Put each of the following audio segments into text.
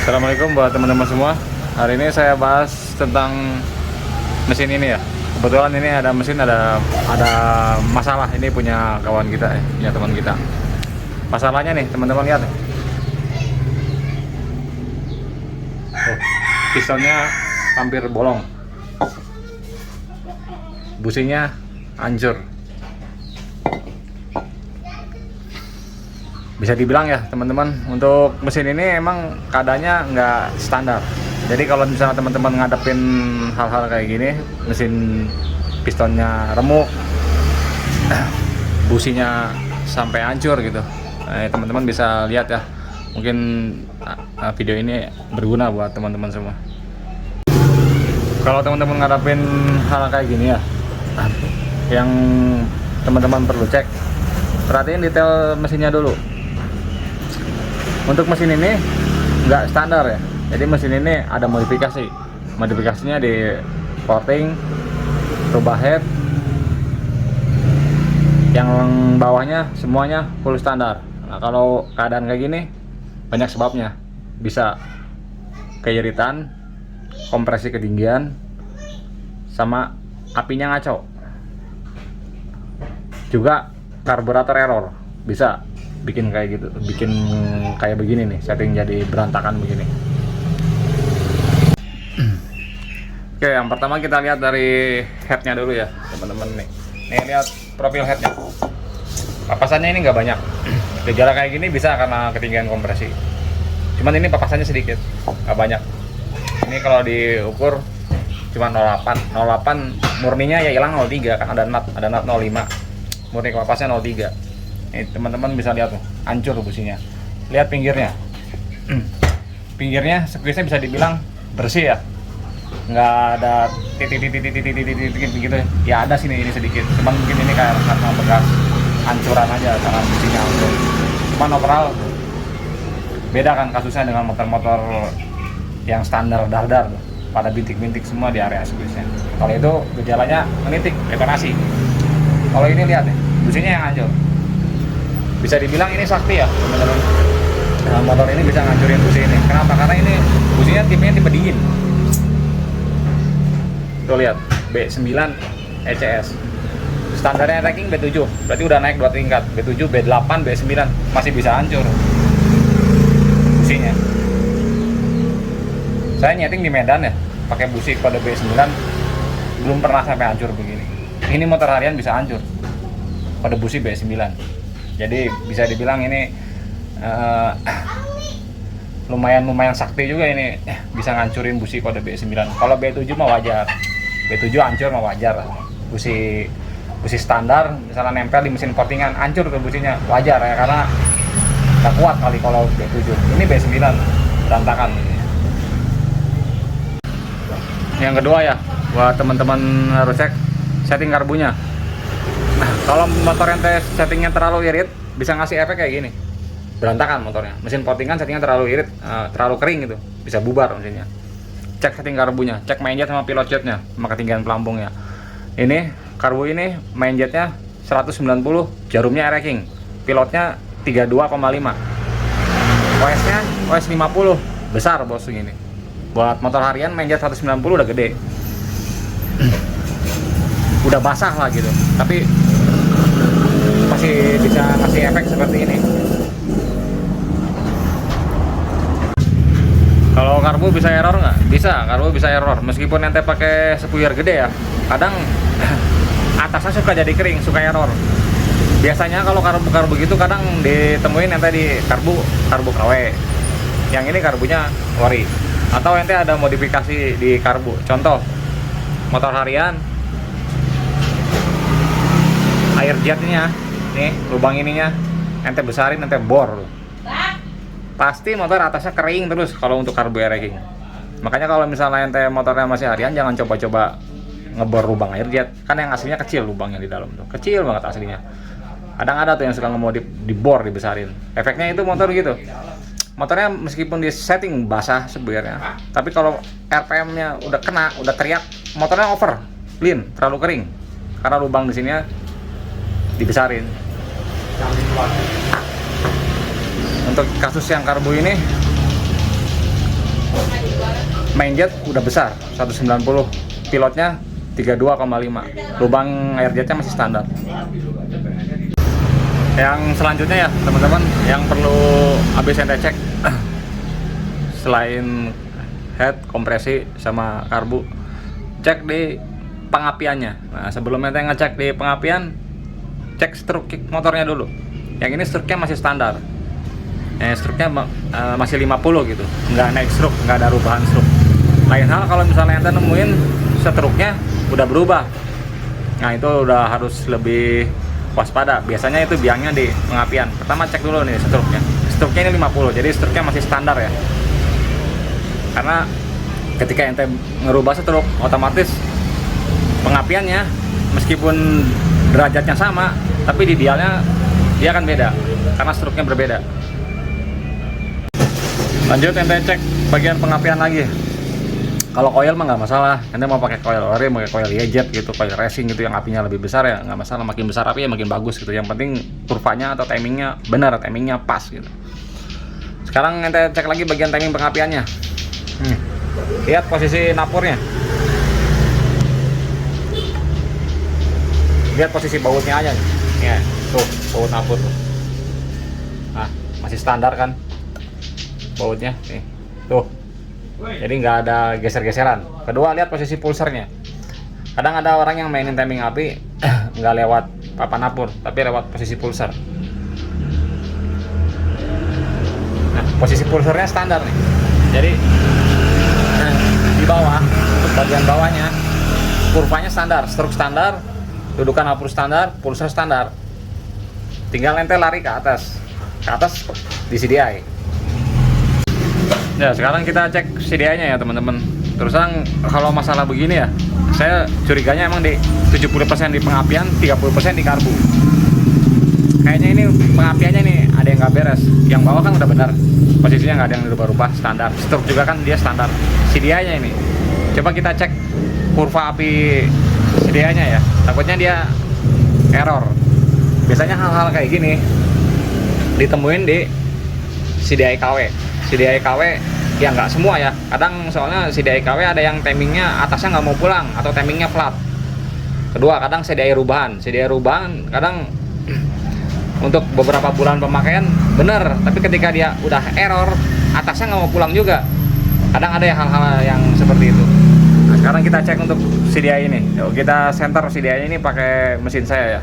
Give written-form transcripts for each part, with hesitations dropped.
Assalamualaikum buat teman-teman semua. Hari ini saya bahas tentang mesin ini ya. Kebetulan ini ada mesin ada masalah. Ini punya kawan kita ya, punya teman kita. Masalahnya nih teman-teman lihat. Oh, pistonnya hampir bolong. Businya hancur. Bisa dibilang ya teman-teman, untuk mesin ini emang keadaannya nggak standar. Jadi kalau misalnya teman-teman ngadepin hal-hal kayak gini, mesin pistonnya remuk, businya sampai hancur gitu, teman-teman bisa lihat ya. Mungkin video ini berguna buat teman-teman semua. Kalau teman-teman ngadepin hal kayak gini ya, yang teman-teman perlu cek, perhatiin detail mesinnya dulu. Untuk mesin ini nggak standar ya, jadi mesin ini ada modifikasi. Modifikasinya di porting, rubah head, yang bawahnya semuanya full standar. Nah, kalau keadaan kayak gini banyak sebabnya, bisa keiritan, kompresi ketinggian, sama apinya ngaco. Juga karburator error, bisa bikin kayak gitu, bikin kayak begini nih, setting jadi berantakan begini. Oke, yang pertama kita lihat dari headnya dulu ya teman-teman nih. Nih lihat profil headnya, papasannya ini nggak banyak. Gejala kayak gini bisa karena ketinggian kompresi, cuman ini papasannya sedikit, nggak banyak. Ini kalau diukur cuma 08 murninya ya hilang 03, kan ada nut 05, murni papasnya 03. Ini teman-teman bisa lihat tuh, hancur businya. Lihat pinggirnya, pinggirnya squeeze-nya bisa dibilang bersih ya, nggak ada titik-titik begitu ya. Ada sini ini sedikit, cuman mungkin ini kayak karena bekas hancuran aja karena businya hancur. Cuman overall beda kan kasusnya dengan motor-motor yang standar dardar tuh, pada bintik-bintik semua di area squeeze-nya. Kalau itu gejalanya menitik, detonasi. Kalau ini lihat nih, businya yang hancur. Bisa dibilang ini sakti ya teman-teman. Nah, motor ini bisa ngancurin busi ini. Kenapa? Karena ini businya tipenya tipe dingin. Tuh lihat, B9 ECS. Standarnya ranking B7, berarti udah naik 2 tingkat. B7, B8, B9 masih bisa hancur businya. Saya nyeting di Medan ya, pakai busi kode B9, belum pernah sampai hancur begini. Ini motor harian bisa hancur kode busi B9. Jadi bisa dibilang ini lumayan sakti juga ini, bisa ngancurin busi kode B9. Kalau B7 mah wajar, B7 hancur mah wajar. Busi standar misalnya nempel di mesin portingan hancur tuh businya, wajar ya, karena nggak kuat kali kalau B7. Ini B9 berantakan. Yang kedua ya, buat teman-teman harus cek setting karbunya. Kalau motor ente settingnya terlalu irit, bisa ngasih efek kayak gini, berantakan motornya. Mesin portingan settingnya terlalu irit, terlalu kering gitu, bisa bubar mesinnya. Cek setting karbunya, cek main jet sama pilot jetnya, sama ketinggian pelampungnya. Ini karbu ini main jetnya 190, jarumnya air racking, pilotnya 32,5, OS-nya OS 50, besar bos gini. Buat motor harian main jet 190 udah gede, udah basah lah gitu, tapi masih bisa ngasih efek seperti ini. Kalau karbu bisa error nggak? Bisa, karbu bisa error. Meskipun ente pakai spuyer gede ya, kadang atasnya suka jadi kering, suka error. Biasanya kalau karbu gitu kadang ditemuin ente di karbu KW. Yang ini karbunya ori. Atau ente ada modifikasi di karbu. Contoh, motor harian, air jetnya nih, lubang ininya ente besarin, ente bor, pasti motor atasnya kering terus kalau untuk karbu air racking. Makanya kalau misalnya ente motornya masih harian, jangan coba-coba ngebor lubang air jet, kan yang aslinya kecil lubangnya di dalam tuh, kecil banget aslinya. Kadang ada tuh yang suka ngemodif dibor, dibesarin, efeknya itu motor gitu. Motornya meskipun di setting basah sebenarnya, tapi kalau RPM-nya udah kena, udah teriak, motornya over, clean, terlalu kering, karena lubang di sininya dibesarin. Untuk kasus yang karbu ini Main jet udah besar 190, pilotnya 32,5, lubang air jetnya masih standar. Yang selanjutnya ya teman-teman, yang perlu habis ente cek selain head, kompresi, sama karbu, cek di pengapiannya. Nah, sebelum ente ngecek di pengapian, cek stroke kick motornya dulu. Yang ini stroke-nya masih standar, stroke-nya masih 50 gitu, nggak naik stroke, nggak ada perubahan stroke. Lain hal kalau misalnya ente nemuin stroke-nya udah berubah, nah itu udah harus lebih waspada. Biasanya itu biangnya di pengapian. Pertama cek dulu nih stroke-nya. Stroke-nya ini 50, jadi stroke-nya masih standar ya. Karena ketika ente ngerubah stroke, otomatis pengapiannya meskipun derajatnya sama, tapi di dialnya dia akan beda karena stroke-nya berbeda. Lanjut ente cek bagian pengapian lagi. Kalau coil mah nggak masalah, ente mau pakai coil ori, mau pakai coil jet gitu, coil racing gitu yang apinya lebih besar ya nggak masalah. Makin besar api ya makin bagus gitu. Yang penting kurvanya atau timingnya benar, timingnya pas gitu. Sekarang ente cek lagi bagian timing pengapiannya. Lihat posisi napurnya, lihat posisi bautnya aja nih. Ya, tuh baut napur tuh. Nah, masih standar kan bautnya nih, tuh. Jadi nggak ada geser-geseran. Kedua, lihat posisi pulsernya. Kadang ada orang yang mainin timing api nggak lewat papan napur, tapi lewat posisi pulser. Nah, posisi pulsernya standar nih. Jadi di bawah, untuk bagian bawahnya, kurvanya standar, stroke standar, dudukan napur standar, pulser standar. Tinggal ente lari ke atas di CDI. Ya, sekarang kita cek CDI-nya ya teman-teman. Terus kalau masalah begini ya, saya curiganya emang di 70% di pengapian, 30% di karbu. Kayaknya ini pengapiannya nih ada yang nggak beres. Yang bawah kan udah benar, posisinya nggak ada yang berubah-ubah, standar. Stroke juga kan dia standar. CDI-nya ini, coba kita cek kurva api CDI-nya ya. Takutnya dia error. Biasanya hal-hal kayak gini ditemuin di CDI KW. CDI KW ya nggak semua ya, kadang soalnya CDI KW ada yang timingnya atasnya nggak mau pulang atau timingnya flat. Kedua, kadang CDI rubahan kadang untuk beberapa bulan pemakaian bener, tapi ketika dia udah error atasnya nggak mau pulang juga. Kadang ada ya hal-hal yang seperti itu. Nah, sekarang kita cek untuk CDI ini. Yuk, kita center CDI ini pakai mesin saya ya.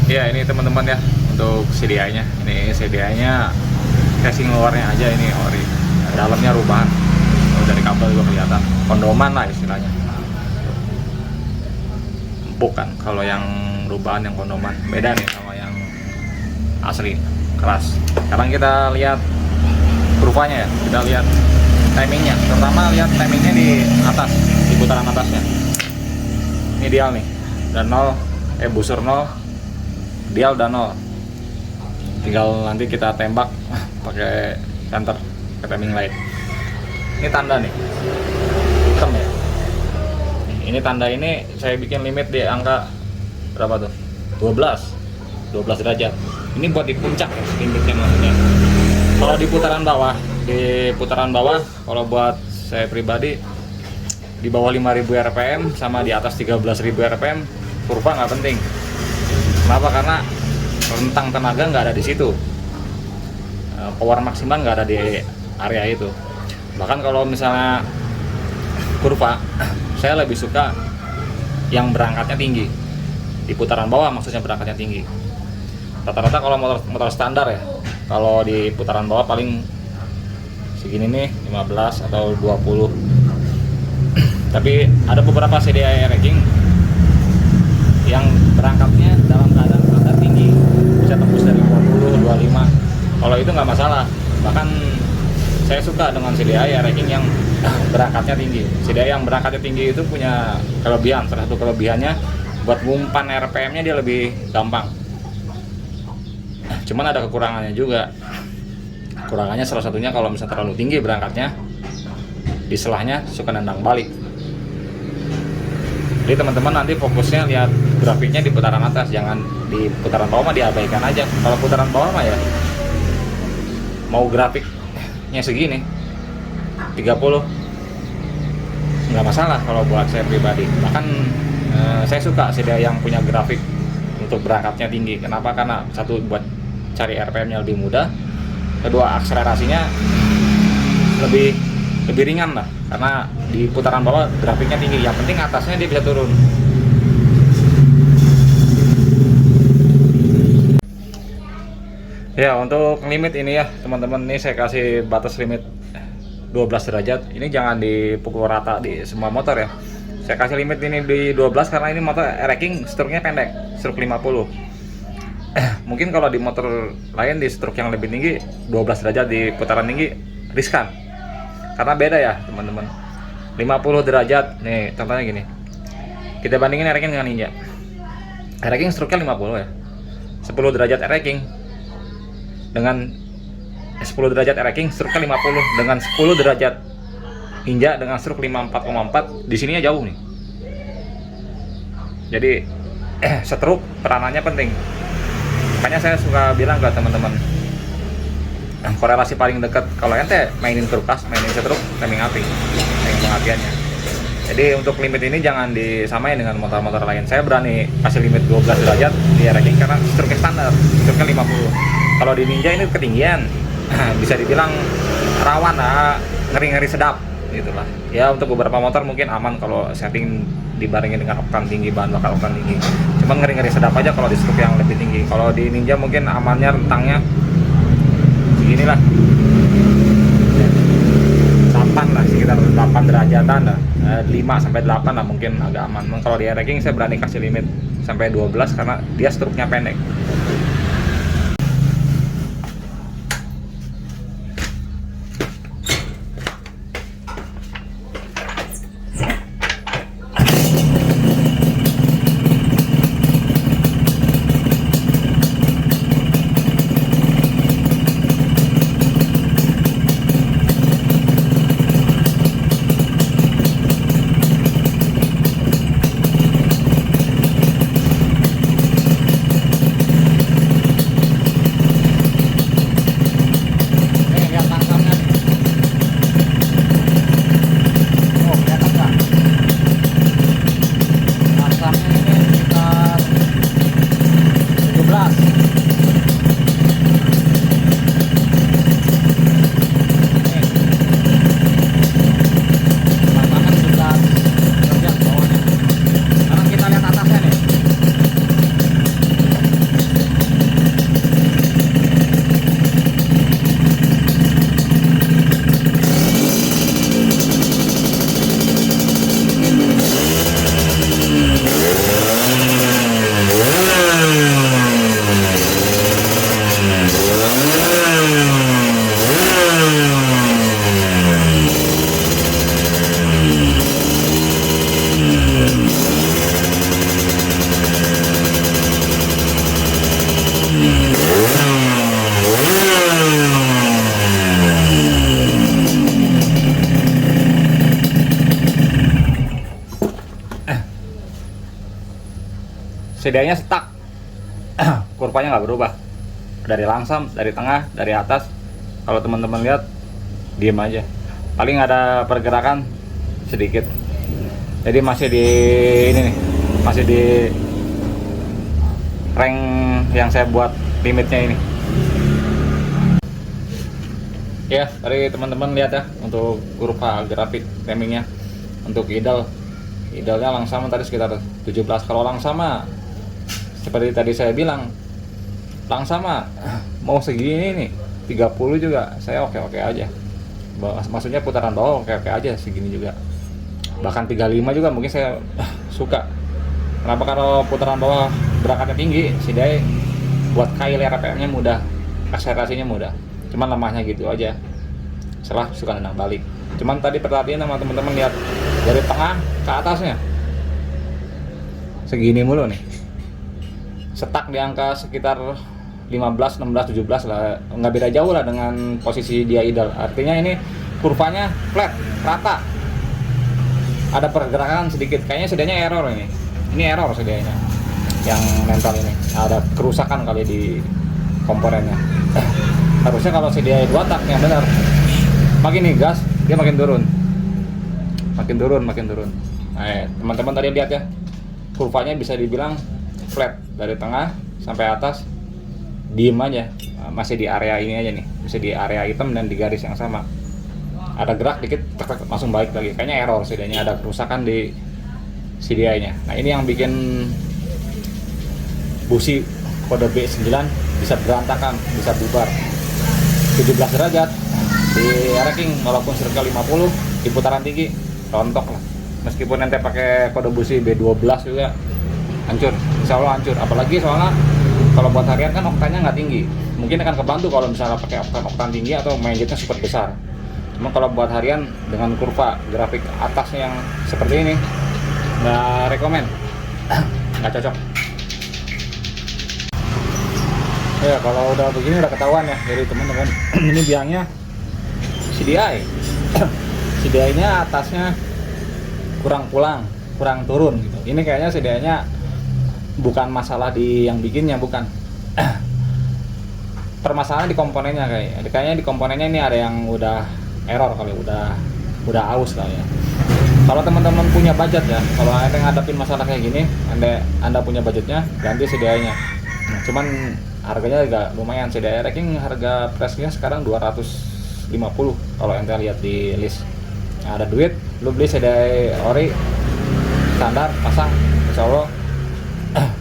Ya ini teman-teman ya, untuk CDI-nya. Ini CDI-nya casing luarnya aja ini ori. Dalamnya rubahan. Dari kabel juga kelihatan. Kondoman lah istilahnya. Empuk kan. Kalau yang rubahan yang kondoman. Beda nih sama yang asli, keras. Sekarang kita lihat kurvanya ya. Kita lihat timingnya. Pertama lihat timingnya di atas, di putaran atasnya. Ini dial nih. Dan 0, busur 0. Dial udah 0. Tinggal nanti kita tembak pakai center ke timing light. Ini tanda nih, hitam ya. Ini tanda ini saya bikin limit di angka berapa tuh? 12 derajat. Ini buat di puncak ya, limitnya maksudnya. Kalau di putaran bawah, kalau buat saya pribadi di bawah 5.000 rpm sama di atas 13.000 rpm kurva nggak penting. Kenapa? Karena rentang tenaga nggak ada di situ, power maksimal nggak ada di area itu. Bahkan kalau misalnya kurva, saya lebih suka yang berangkatnya tinggi. Di putaran bawah maksudnya berangkatnya tinggi. Rata-rata kalau motor standar ya, kalau di putaran bawah paling segini nih 15 atau 20. Tapi ada beberapa CDI racing yang berangkatnya dalam keadaan standar tinggi, bisa tembus dari 20, 25. Kalau itu nggak masalah. Bahkan saya suka dengan CDI racing yang berangkatnya tinggi. CDI yang berangkatnya tinggi itu punya kelebihan. Salah satu kelebihannya buat ngumpan RPM-nya dia lebih gampang. Cuman ada kekurangannya juga. Kekurangannya salah satunya kalau misalnya terlalu tinggi berangkatnya, di selahnya suka nendang balik. Jadi teman-teman nanti fokusnya lihat grafiknya di putaran atas, jangan di putaran bawah mah diabaikan aja. Kalau putaran bawah mah ya mau grafiknya segini 30 nggak masalah kalau buat saya pribadi. Bahkan saya suka sedia yang punya grafik untuk berangkatnya tinggi. Kenapa? Karena satu, buat cari RPM-nya lebih mudah, kedua akselerasinya lebih ringan lah, karena di putaran bawah grafiknya tinggi, yang penting atasnya dia bisa turun. Ya, untuk limit ini ya teman-teman, ini saya kasih batas limit 12 derajat. Ini jangan dipukul rata di semua motor ya. Saya kasih limit ini di 12 karena ini motor racking struknya pendek, struk 50. Mungkin kalau di motor lain di struk yang lebih tinggi 12 derajat di putaran tinggi riskan. Karena beda ya teman-teman. 50 derajat nih, contohnya gini. Kita bandingin racking dengan Ninja. Racking struknya 50 ya. 10 derajat racking dengan 10 derajat racking struknya 50 dengan 10 derajat Ninja dengan struk 54,4, di sininya jauh nih. Jadi stroke peranannya penting. Makanya saya suka bilang ke teman-teman, korelasi paling dekat kalau ente mainin turkas, mainin stroke, timing api, timing pengapiannya. Jadi untuk limit ini jangan disamain dengan motor-motor lain. Saya berani kasih limit 12 derajat di racking karena struknya standar, struknya 50. Kalau di Ninja ini ketinggian, bisa dibilang rawan lah, ngeri-ngeri sedap gitulah. Ya untuk beberapa motor mungkin aman kalau setting dibarengin dengan oktan tinggi, bahan bakar oktan tinggi. Cuman ngeri-ngeri sedap aja kalau di struk yang lebih tinggi. Kalau di Ninja mungkin amannya rentangnya seginilah, 8 lah, sekitar 8 derajatan lah, 5 sampai 8 lah mungkin agak aman. Kalau di racking saya berani kasih limit sampai 12 karena dia struknya pendek. Sedianya stuck, kurvanya nggak berubah dari langsam, dari tengah, dari atas. Kalau teman-teman lihat, diem aja, paling ada pergerakan sedikit. Jadi masih di ini nih, masih di rank yang saya buat limitnya ini. Ya, dari teman-teman lihat ya untuk kurva grafik timingnya. Untuk idalnya langsam tadi sekitar 17. Kalau langsama seperti tadi saya bilang, langsama mau segini nih 30 juga saya oke-oke aja. Maksudnya putaran bawah oke-oke aja segini juga. Bahkan 35 juga mungkin saya suka. Kenapa? Kalau putaran bawah berangkatnya tinggi, sidai buat kail RPM-nya mudah, akselerasinya mudah. Cuman lemahnya gitu aja. Salah suka nendang balik. Cuman tadi perhatiin sama teman-teman, lihat dari tengah ke atasnya segini mulu nih. Setak di angka sekitar 15, 16, 17 lah, nggak beda jauh lah dengan posisi dia idle. Artinya ini kurvanya flat, rata. Ada pergerakan sedikit, kayaknya sedianya error ini. Ini error sedianya, yang mental ini. Ada kerusakan kali di komponennya. Harusnya kalau CDI 2 tak yang benar, makin nih gas dia makin turun. Nah, teman-teman tadi lihat ya, kurvanya bisa dibilang flat dari tengah sampai atas, diem aja, masih di area ini aja nih, masih di area hitam dan di garis yang sama. Ada gerak dikit, langsung balik lagi. Kayaknya error CDI-nya, ada kerusakan di CDI-nya. Nah ini yang bikin busi kode B9 bisa berantakan, bisa bubar. 17 derajat di racking walaupun circle 50 di putaran tinggi rontok lah. Meskipun ente pakai kode busi B12 juga hancur, insya Allah hancur. Apalagi soalnya kalau buat harian kan oktannya nggak tinggi, mungkin akan kebantu kalau misalnya pakai oktan tinggi atau main jetnya super besar. Cuma kalau buat harian dengan kurva grafik atasnya yang seperti ini nggak rekomen, nggak cocok. Ya kalau udah begini udah ketahuan ya dari teman-teman. Ini biangnya CDI CDI-nya atasnya kurang turun gitu. Ini kayaknya CDI-nya bukan masalah di yang bikinnya, bukan. Permasalahan di komponennya kayaknya di komponennya ini ada yang udah error kali, udah aus kali ya. Kalau teman-teman punya budget ya, kalau anda ngadapin masalah kayak gini, anda punya budgetnya, ganti CDI-nya. Nah, cuman harganya juga lumayan. CDI racking harga pressnya sekarang 250 kalau anda lihat di list. Nah, ada duit, lu beli CDI ori standar, pasang, insya Allah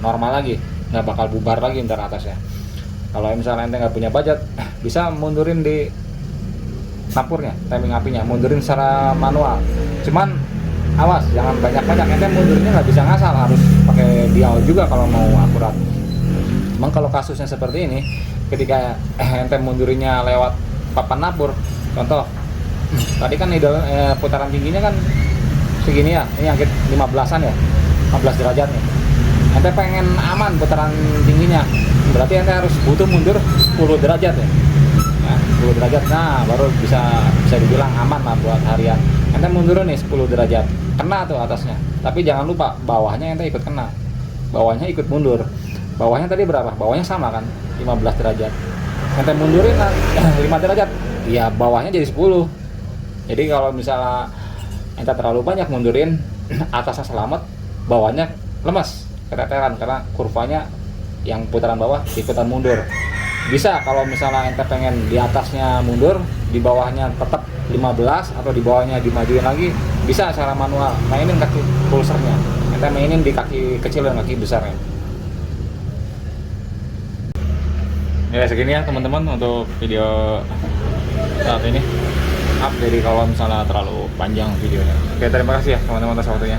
normal lagi, nggak bakal bubar lagi ntar atasnya. Kalau misalnya ente nggak punya budget, bisa mundurin di napurnya, timing apinya, mundurin secara manual. Cuman awas, jangan banyak-banyak, ente mundurinnya nggak bisa ngasal, harus pakai dial juga kalau mau akurat. Cuman kalau kasusnya seperti ini, ketika ente mundurinnya lewat papan napur, contoh, tadi kan putaran tingginya kan segini ya, ini angkit 15-an ya, 15 derajat nih. Ente pengen aman putaran tingginya, berarti ente harus butuh mundur 10 derajat ya. Nah, 10 derajat, nah baru bisa dibilang aman lah buat harian. Ente mundur nih 10 derajat, kena tuh atasnya. Tapi jangan lupa bawahnya ente ikut kena, bawahnya ikut mundur. Bawahnya tadi berapa? Bawahnya sama kan, 15 derajat. Ente mundurin 5 derajat, ya bawahnya jadi 10. Jadi kalau misalnya ente terlalu banyak mundurin, atasnya selamat, bawahnya lemas, keteteran karena kurvanya yang putaran bawah ikutan mundur. Bisa kalau misalnya ente pengen di atasnya mundur, di bawahnya tetap 15 atau di bawahnya dimajuin lagi, bisa secara manual. Mainin kaki pulsernya, ente mainin di kaki kecil dan kaki besarnya. Ya segini ya teman-teman untuk video saat ini. Maaf jadi kalau misalnya terlalu panjang videonya. Oke, terima kasih ya teman-teman atas waktunya.